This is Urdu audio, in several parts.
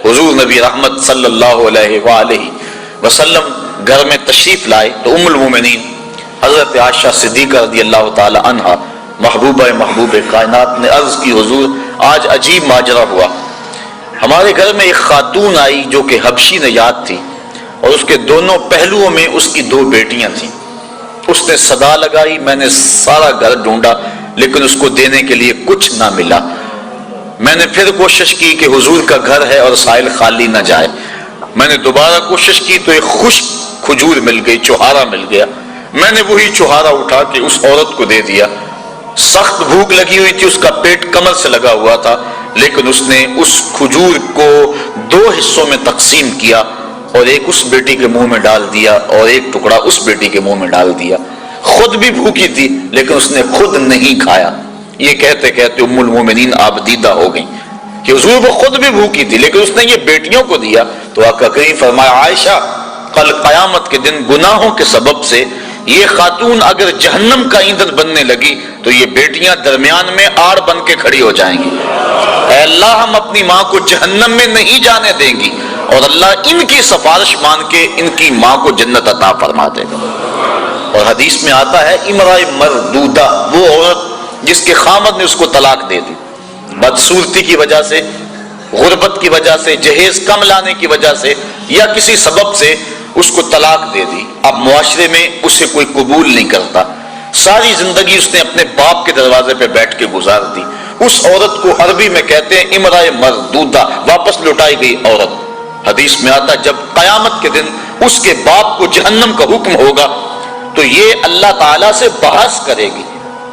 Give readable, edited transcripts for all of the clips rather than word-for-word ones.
حضور نبی رحمت صلی اللہ علیہ وآلہ وسلم گھر میں تشریف لائے تو ام المومنین حضرت عائشہ صدیقہ رضی اللہ تعالی عنہا محبوب کائنات نے عرض کی حضور آج عجیب ماجرا ہوا، ہمارے گھر میں ایک خاتون آئی جو کہ حبشی نژاد تھی اور اس کے دونوں پہلوؤں میں اس کی 2 بیٹیاں تھیں۔ اس نے صدا لگائی، میں نے سارا گھر ڈھونڈا لیکن اس کو دینے کے لیے کچھ نہ ملا۔ میں نے پھر کوشش کی کہ حضور کا گھر ہے اور سائل خالی نہ جائے، میں نے دوبارہ کوشش کی تو ایک خشک کھجور مل گئی، چوہارا مل گیا، میں نے وہی چوہارا اٹھا کے اس عورت کو دے دیا۔ سخت بھوک لگی ہوئی تھی، اس کا پیٹ کمر سے لگا ہوا تھا، لیکن اس نے اس کھجور کو 2 حصوں میں تقسیم کیا اور ایک اس بیٹی کے منہ میں ڈال دیا اور ایک ٹکڑا اس بیٹی کے منہ میں ڈال دیا۔ خود بھی بھوکی تھی لیکن اس نے خود نہیں کھایا۔ یہ کہتے کہتے ام المومنین آبدیدہ ہو گئیں کہ حضور وہ خود بھی بھوکی تھی لیکن اس نے یہ بیٹیوں کو دیا۔ تو آقا کریم فرمایا عائشہ کل قیامت کے دن گناہوں کے سبب سے یہ خاتون اگر جہنم کا ایندھن بننے لگی تو یہ بیٹیاں درمیان میں آڑ بن کے کھڑی ہو جائیں گی۔ اے اللہ ہم اپنی ماں کو جہنم میں نہیں جانے دیں گی اور اللہ ان کی سفارش مان کے ان کی ماں کو جنت عطا فرما دے گا۔ اور حدیث میں آتا ہے امرأۃ مردودہ، وہ عورت جس کے خامد نے اس کو طلاق دے دی، بدصورتی کی وجہ سے، غربت کی وجہ سے، جہیز کم لانے کی وجہ سے یا کسی سبب سے اس کو طلاق دے دی۔ اب معاشرے میں اسے کوئی قبول نہیں کرتا، ساری زندگی اس نے اپنے باپ کے دروازے پہ بیٹھ کے گزار دی۔ اس عورت کو عربی میں کہتے ہیں امرأۃ مردودہ، واپس لوٹائی گئی عورت۔ حدیث میں آتا جب قیامت کے دن اس کے باپ کو جہنم کا حکم ہوگا تو یہ اللہ تعالیٰ سے بحث کرے گی،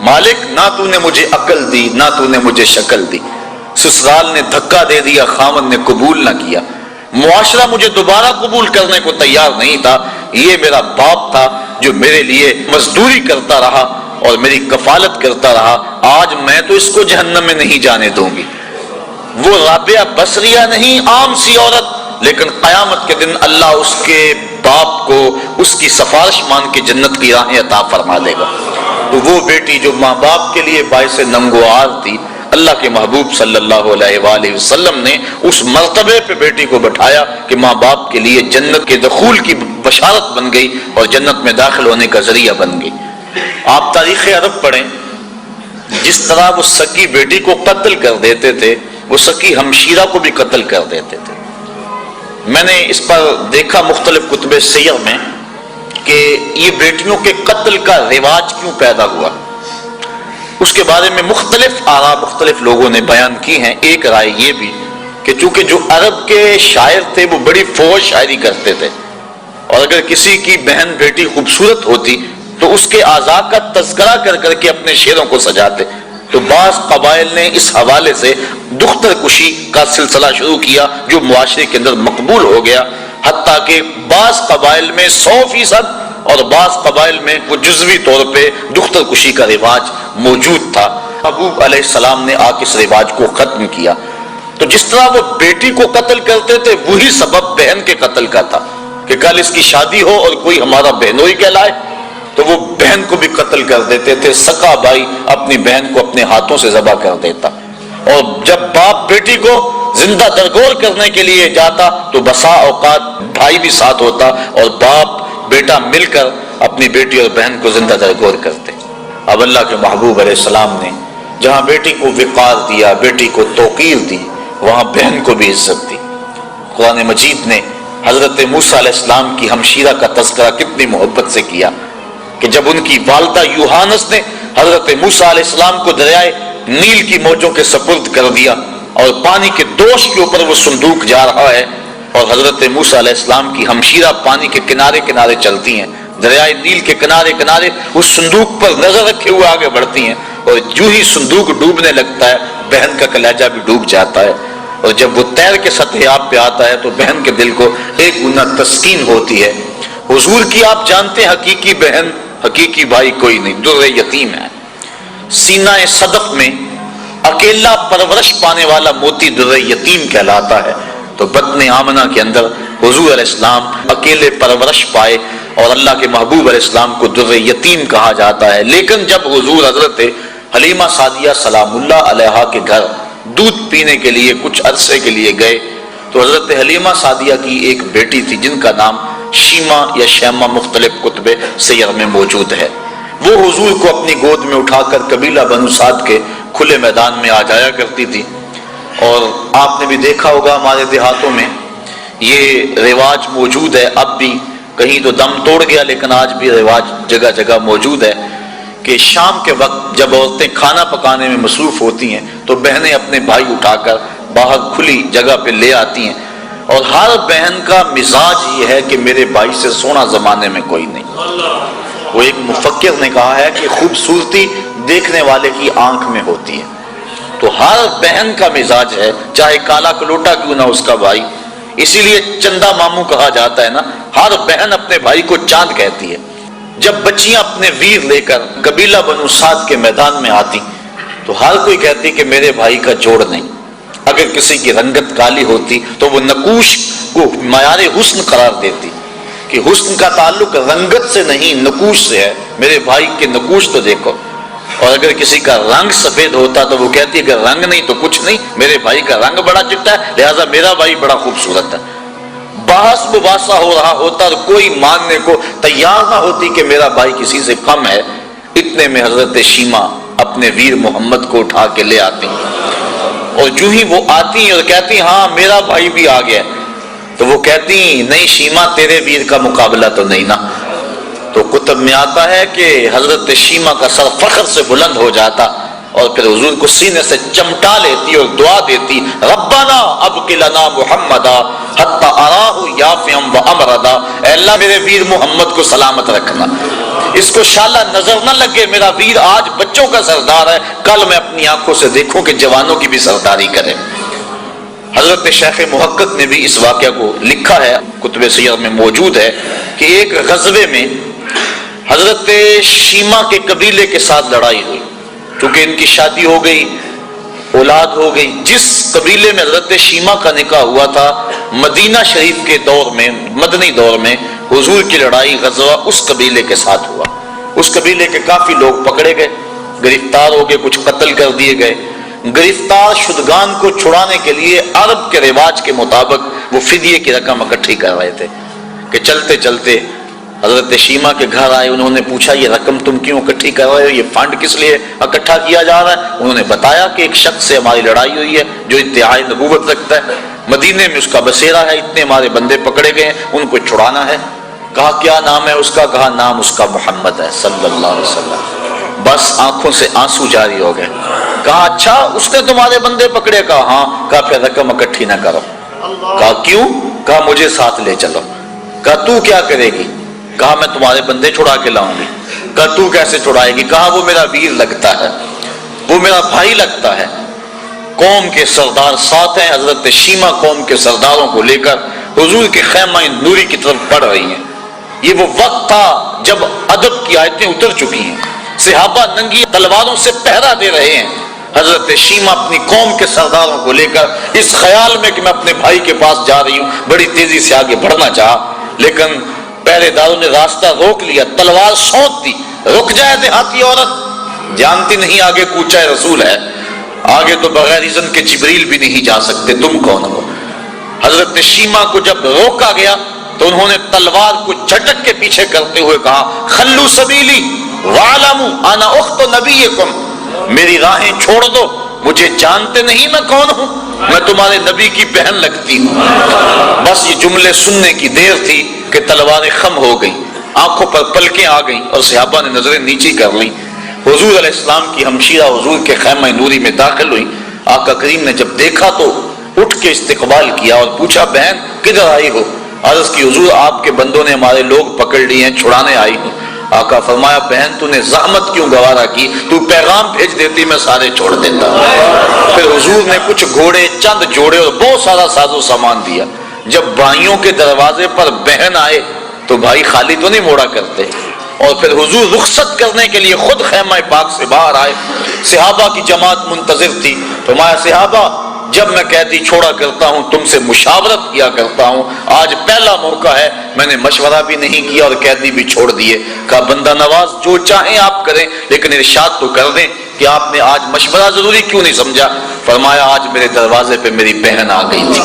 مالک نہ تو نے مجھے عقل دی نہ تو نے مجھے شکل دی، سسرال نے دھکا دے دیا، خامد نے قبول نہ کیا، معاشرہ مجھے دوبارہ قبول کرنے کو تیار نہیں تھا، یہ میرا باپ تھا جو میرے لیے مزدوری کرتا رہا اور میری کفالت کرتا رہا، آج میں تو اس کو جہنم میں نہیں جانے دوں گی۔ وہ رابعہ بصریہ نہیں، عام سی عورت، لیکن قیامت کے دن اللہ اس کے باپ کو اس کی سفارش مان کے جنت کی راہیں عطا فرما دے گا۔ تو وہ بیٹی جو ماں باپ کے لیے باعث ننگوار تھی، اللہ کے محبوب صلی اللہ علیہ وآلہ وسلم نے اس مرتبے پہ بیٹی کو بٹھایا کہ ماں باپ کے لیے جنت کے دخول کی بشارت بن گئی اور جنت میں داخل ہونے کا ذریعہ بن گئی۔ آپ تاریخ عرب پڑھیں، جس طرح وہ سکی بیٹی کو قتل کر دیتے تھے وہ سکی ہمشیرہ کو بھی قتل کر دیتے تھے۔ میں نے اس پر دیکھا مختلف کتب سیر میں کہ یہ بیٹیوں کے قتل کا رواج کیوں پیدا ہوا، اس کے بارے میں مختلف آراء مختلف لوگوں نے بیان کی ہیں۔ ایک رائے یہ بھی کہ چونکہ جو عرب کے شاعر تھے وہ بڑی فوج شاعری کرتے تھے اور اگر کسی کی بہن بیٹی خوبصورت ہوتی تو اس کے اعضاء کا تذکرہ کر کر کے اپنے شعروں کو سجاتے، تو بعض قبائل نے اس حوالے سے دختر کشی کا سلسلہ شروع کیا جو معاشرے کے اندر مقبول ہو گیا، حتیٰ کہ بعض قبائل میں 100% اور بعض قبائل میں وہ جزوی طور پہ دختر کشی کا رواج موجود تھا۔ محبوب علیہ السلام نے آ کے اس رواج کو ختم کیا۔ تو جس طرح وہ بیٹی کو قتل کرتے تھے وہی سبب بہن کے قتل کا تھا کہ کل اس کی شادی ہو اور کوئی ہمارا بہنوئی کہلائے تو وہ بہن کو بھی قتل کر دیتے تھے۔ سکا بھائی اپنی بہن کو اپنے ہاتھوں سے ذبح کر دیتا، اور جب باپ بیٹی کو زندہ درگور کرنے کے لیے جاتا تو بسا اوقات بھائی بھی ساتھ ہوتا اور باپ بیٹا مل کر اپنی بیٹی اور بہن کو زندہ درگور کرتے۔ اب اللہ کے محبوب علیہ السلام نے جہاں بیٹی کو وقار دیا، بیٹی کو توقیر دی، وہاں بہن کو بھی عزت دی۔ قرآن مجید نے حضرت موسیٰ علیہ السلام کی ہمشیرہ کا تذکرہ کتنی محبت سے کیا کہ جب ان کی والدہ یوحانس نے حضرت موسیٰ علیہ السلام کو دریائے نیل کی موجوں کے سپرد کر دیا اور پانی کے دوش کے اوپر وہ صندوق جا رہا ہے اور حضرت موسیٰ علیہ السلام کی ہمشیرہ پانی کے کنارے کنارے چلتی ہیں، دریائے نیل کے کنارے کنارے اس صندوق پر نظر رکھے ہوئے آگے بڑھتی ہیں، اور جو ہی صندوق ڈوبنے لگتا ہے بہن کا کلیجہ بھی ڈوب جاتا ہے، اور جب وہ تیر کے سطح آب پہ آتا ہے تو بہن کے دل کو ایک گنا تسکین ہوتی ہے۔ حضور کی آپ جانتے ہیں حقیقی بہن حقیقی بھائی کوئی نہیں، در یتیم ہے۔ سینہ صدف میں اکیلا پرورش پانے والا موتی در یتیم کہلاتا ہے، تو بطن آمنہ کے اندر حضور علیہ السلام اکیلے پرورش پائے اور اللہ کے محبوب علیہ السلام کو در یتیم کہا جاتا ہے۔ لیکن جب حضور حضرت حلیمہ سعدیہ سلام اللہ علیہا کے گھر دودھ پینے کے لیے کچھ عرصے کے لیے گئے تو حضرت حلیمہ سعدیہ کی ایک بیٹی تھی جن کا نام شیمہ یا شیمہ مختلف کتب سیر میں موجود ہے. وہ حضور کو اپنی گود میں اٹھا کر قبیلہ بنو سعد کے کھلے میدان میں آ جایا کرتی تھی. اور آپ نے بھی دیکھا ہوگا ہمارے دیہاتوں میں یہ رواج موجود ہے، اب بھی کہیں تو دم توڑ گیا لیکن آج بھی رواج جگہ جگہ موجود ہے کہ شام کے وقت جب عورتیں کھانا پکانے میں مصروف ہوتی ہیں تو بہنیں اپنے بھائی اٹھا کر باہر کھلی جگہ پہ لے آتی ہیں، اور ہر بہن کا مزاج یہ ہے کہ میرے بھائی سے سونا زمانے میں کوئی نہیں. وہ ایک مفکر نے کہا ہے کہ خوبصورتی دیکھنے والے کی آنکھ میں ہوتی ہے. تو ہر بہن کا مزاج ہے، چاہے کالا کلوٹا کیوں نہ اس کا بھائی. اسی لیے چندہ ماموں کہا جاتا ہے نا، ہر بہن اپنے بھائی کو چاند کہتی ہے. جب بچیاں اپنے ویر لے کر قبیلہ بنو سعد کے میدان میں آتی تو ہر کوئی کہتی کہ میرے بھائی کا جوڑ نہیں. اگر کسی کی رنگت کالی ہوتی تو وہ نقوش کو معیار حسن قرار دیتی کہ حسن کا تعلق رنگت سے نہیں نقوش سے ہے، میرے بھائی کے نقوش تو دیکھو. اور اگر کسی کا رنگ سفید ہوتا تو وہ کہتی ہے کہ رنگ نہیں تو کچھ نہیں، میرے بھائی کا رنگ بڑا چٹا ہے لہذا میرا بھائی بڑا خوبصورت ہے. بحث مباحثہ ہو رہا ہوتا اور کوئی ماننے کو تیار نہ ہوتی کہ میرا بھائی کسی سے کم ہے. اتنے میں حضرت شیمہ اپنے ویر محمد کو اٹھا کے لے آتی اور جو ہی وہ آتی اور کہتی ہاں میرا بھائی بھی آ گیا، تو وہ کہتی نہیں شیمہ تیرے ویر کا مقابلہ تو نہیں نا. تو کتب میں آتا ہے کہ حضرت شیمہ کا سر فخر سے بلند ہو جاتا اور پھر حضور کو سینے سے چمٹا لیتی اور دعا دیتی ربنا ابقِ لنا محمدا حتی اراہ یافعا وامردا. اے اللہ میرے ویر محمد کو سلامت رکھنا، اس کو شالہ نظر نہ لگے میرا ویر آج بچوں کا سردار ہے، کل میں اپنی آنکھوں سے دیکھوں کہ جوانوں کی بھی سرداری کرے. حضرت شیخ محقق نے بھی اس واقعہ کو لکھا ہے، کتب سیر میں موجود ہے کہ ایک غزوے میں حضرت شیمہ کے قبیلے کے ساتھ لڑائی ہوئی. چونکہ ان کی شادی ہو گئی، اولاد ہو گئی. جس قبیلے میں حضرت شیمہ کا نکاح ہوا تھا مدینہ شریف کے دور میں، مدنی دور میں حضور کی لڑائی غزوہ اس قبیلے کے ساتھ ہوا. اس قبیلے کے کافی لوگ پکڑے گئے، گرفتار ہو گئے، کچھ قتل کر دیے گئے. گرفتار شدگان کو چھڑانے کے لیے عرب کے رواج کے مطابق وہ فدیے کی رقم اکٹھی کر رہے تھے کہ چلتے چلتے حضرت شیمہ کے گھر آئے. انہوں نے پوچھا یہ رقم تم کیوں اکٹھی کر رہے ہو، یہ فنڈ کس لیے اکٹھا کیا جا رہا ہے؟ انہوں نے بتایا کہ ایک شخص سے ہماری لڑائی ہوئی ہے جو ادعائے نبوت رکھتا ہے، مدینے میں اس کا بسیرا ہے، اتنے ہمارے بندے پکڑے گئے ہیں، ان کو چھڑانا ہے. کہا کیا نام ہے اس کا؟ کہا نام اس کا محمد ہے صلی اللہ علیہ وسلم. بس آنکھوں سے آنسو جاری ہو گئے. کہا اچھا اس نے تمہارے بندے پکڑے؟ کہا ہاں. کہا پھر رقم اکٹھی نہ کرو. کہا کیوں؟ کہا مجھے ساتھ لے چلو. کہا تو کیا کرے گی؟ کہا میں تمہارے بندے چھڑا کے لاؤں گی. کہا تو کیسے چھڑائے گی؟ کہا وہ میرا ویر لگتا ہے، وہ میرا بھائی لگتا ہے. قوم کے سردار ساتھ ہیں. حضرت شیمہ قوم کے سرداروں کو لے کر حضور کے خیمہ نوری کی طرف بڑھ رہی ہیں. یہ وہ وقت تھا جب ادب کی آیتیں اتر چکی ہیں، صحابہ ننگی تلواروں سے پہرا دے رہے ہیں. حضرت شیمہ اپنی قوم کے سرداروں کو لے کر اس خیال میں کہ میں اپنے بھائی کے پاس جا رہی ہوں بڑی تیزی سے آگے بڑھنا چاہا، لیکن پہرے داروں نے راستہ روک لیا، تلوار سونت دی. رک جائے دیہاتی عورت، جانتی نہیں آگے کوچہ رسول ہے، آگے تو بغیر اذن کے جبریل بھی نہیں جا سکتے، تم کون ہو؟ حضرت شیمہ کو جب روکا گیا تو انہوں نے تلوار کو جھٹک کے پیچھے کرتے ہوئے کہا خلو سبیلی وعلموا انا اخت نبیکم، میری راہیں چھوڑ دو، مجھے جانتے نہیں میں کون ہوں، میں تمہارے نبی کی بہن لگتی ہوں. بس یہ جملے سننے کی دیر تھی کہ تلواریں خم ہو گئیں، آنکھوں پر پلکیں آ گئیں اور صحابہ نے نظریں نیچی کر لیں. حضور علیہ السلام کی ہمشیرہ حضور کے خیمہ نوری میں داخل ہوئی. آقا کریم نے جب دیکھا تو اٹھ کے استقبال کیا اور پوچھا بہن کدھر آئی ہو؟ عرض کی حضور آپ کے بندوں نے ہمارے لوگ پکڑ لیے ہیں، چھڑانے آئی ہوں. آقا فرمایا بہن تو نے زحمت کیوں گوارا کی، تو پیغام بھیج دیتی میں سارے چھوڑ دیتا. پھر حضور نے کچھ گھوڑے، چند جوڑے اور بہت سارا ساز و سامان دیا. جب بھائیوں کے دروازے پر بہن آئے تو بھائی خالی تو نہیں موڑا کرتے. اور پھر حضور رخصت کرنے کے لیے خود خیمہ پاک سے باہر آئے. صحابہ کی جماعت منتظر تھی. فرمایا صحابہ جب میں قیدی چھوڑا کرتا ہوں تم سے مشاورت کیا کرتا ہوں، آج پہلا موقع ہے میں نے مشورہ بھی نہیں کیا اور قیدی بھی چھوڑ دیے. کہا بندہ نواز جو چاہیں آپ کریں لیکن ارشاد تو کر دیں کہ آپ نے آج مشورہ ضروری کیوں نہیں سمجھا؟ فرمایا آج میرے دروازے پہ میری بہن آ گئی تھی.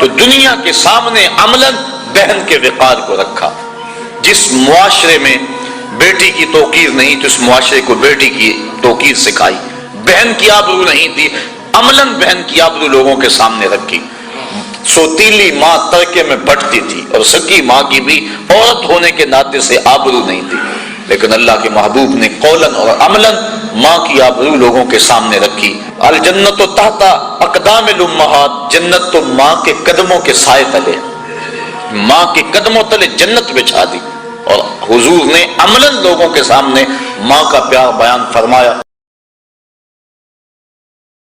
تو دنیا کے سامنے عملاً بہن کے وقار کو رکھا۔ جس معاشرے میں بیٹی کی توقیر نہیں تو اس معاشرے کو بیٹی کی توقیر سکھائی۔ بہن کی آبرو نہیں تھی، عملاً بہن کی آبرو لوگوں کے سامنے رکھی۔ سوتیلی ماں ترکے میں بٹتی تھی اور سکی ماں کی بھی عورت ہونے کے ناطے سے آبرو نہیں تھی، لیکن اللہ کے محبوب نے قولاً اور عملاً ماں کی آبرو لوگوں کے سامنے رکھی۔ الجنت تحت اقدام الامہات، جنت تو ماں کے قدموں کے سائے تلے، ماں کے قدموں تلے جنت بچھا دی، اور حضور نے عملاً لوگوں کے سامنے ماں کا پیار بیان فرمایا۔